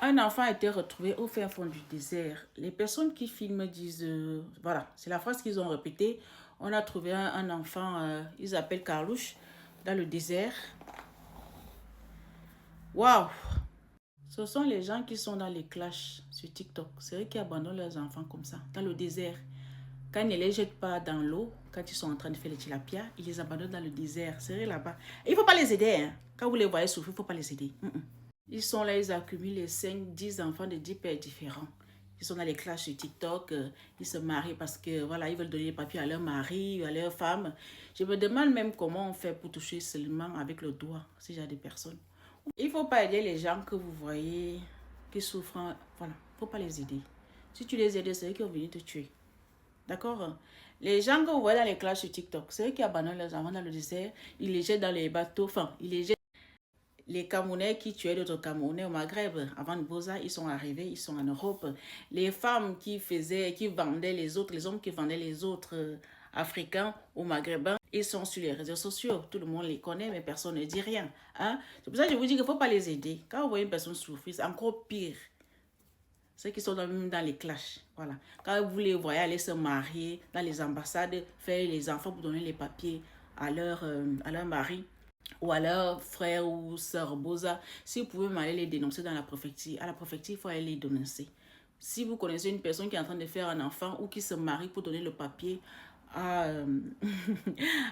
Un enfant a été retrouvé au fin fond du désert. Les personnes qui filment disent, voilà, c'est la phrase qu'ils ont répétée. On a trouvé un enfant, ils appellent Carlouche, dans le désert. Waouh! Ce sont les gens qui sont dans les clashs sur TikTok. C'est eux qui abandonnent leurs enfants comme ça, dans le désert. Quand ils ne les jettent pas dans l'eau, quand ils sont en train de faire les tilapias, ils les abandonnent dans le désert. C'est eux là-bas. Il ne faut pas les aider. Hein. Quand vous les voyez souffrir, il ne faut pas les aider. Ils sont là, ils accumulent les 5, 10 enfants de 10 pères différents. Ils sont dans les clashs sur TikTok. Ils se marient parce que voilà, ils veulent donner les papiers à leur mari, à leur femme. Je me demande même comment on fait pour toucher seulement avec le doigt ce genre de personnes. Il ne faut pas aider les gens que vous voyez qui souffrent. Voilà, il ne faut pas les aider. Si tu les aides, c'est eux qui vont venir te tuer. D'accord? Les gens que vous voyez dans les clashs sur TikTok, c'est eux qui abandonnent leurs enfants dans le désert. Ils les jettent dans les bateaux. Enfin, ils les jettent. Les Camerounais qui tuaient d'autres Camerounais au Maghreb, avant Boza, ils sont arrivés, ils sont en Europe. Les femmes qui vendaient les autres, les hommes qui vendaient les autres Africains ou Maghrébins, ils sont sur les réseaux sociaux. Tout le monde les connaît, mais personne ne dit rien. Hein? C'est pour ça que je vous dis qu'il ne faut pas les aider. Quand vous voyez une personne souffrir, c'est encore pire. Ceux qui sont même dans les clashs. Voilà. Quand vous les voyez aller se marier dans les ambassades, faire les enfants pour donner les papiers à leur mari ou à leur frère ou sœur Boza, si vous pouvez aller les dénoncer dans la préfecture, à la préfecture, il faut aller les dénoncer. Si vous connaissez une personne qui est en train de faire un enfant ou qui se marie pour donner le papier à,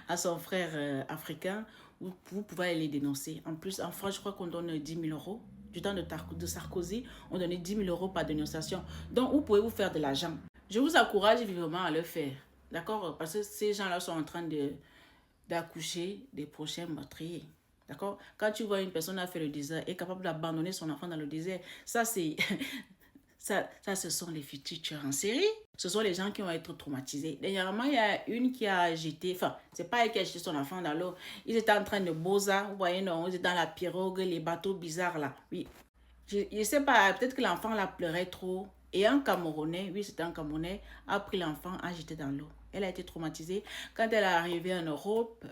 à son frère africain, vous pouvez aller les dénoncer. En plus, en France, je crois qu'on donne 10 000 euros. Du temps de Sarkozy, on donnait 10 000 euros par dénonciation. Donc, vous pouvez vous faire de l'argent. Je vous encourage vivement à le faire. D'accord? Parce que ces gens-là sont en train d'accoucher des prochains meurtriers. D'accord? Quand tu vois une personne a fait le désert et capable d'abandonner son enfant dans le désert, ça c'est... ça, ce sont les futurs tueurs en série. Ce sont les gens qui vont être traumatisés. Dernièrement, il y a une qui a jeté... Enfin, c'est pas elle qui a jeté son enfant dans l'eau. Ils étaient en train de Boza. Vous voyez, non? Ils étaient dans la pirogue, les bateaux bizarres là. Oui. Je ne sais pas, peut-être que l'enfant la pleurait trop. Et un Camerounais, oui, c'était un Camerounais, a pris l'enfant, a jeté dans l'eau. Elle a été traumatisée. Quand elle est arrivée en Europe,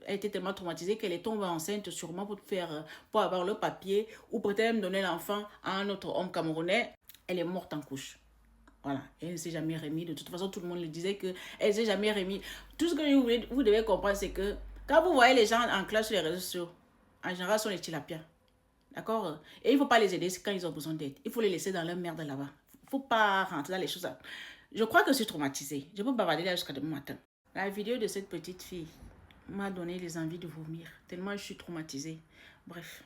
elle était tellement traumatisée qu'elle est tombée enceinte sûrement pour avoir le papier ou peut-être même donner l'enfant à un autre homme camerounais. Elle est morte en couche. Voilà, elle ne s'est jamais remise. De toute façon, tout le monde le disait qu'elle ne s'est jamais remise. Tout ce que vous devez comprendre, c'est que quand vous voyez les gens en classe sur les réseaux sociaux, en général, ce sont les tilapias. D'accord? Et il ne faut pas les aider quand ils ont besoin d'aide. Il faut les laisser dans leur merde là-bas. Il ne faut pas rentrer dans les choses. Je crois que je suis traumatisée. Je peux bavarder là jusqu'à demain matin. La vidéo de cette petite fille m'a donné les envies de vomir. Tellement je suis traumatisée. Bref.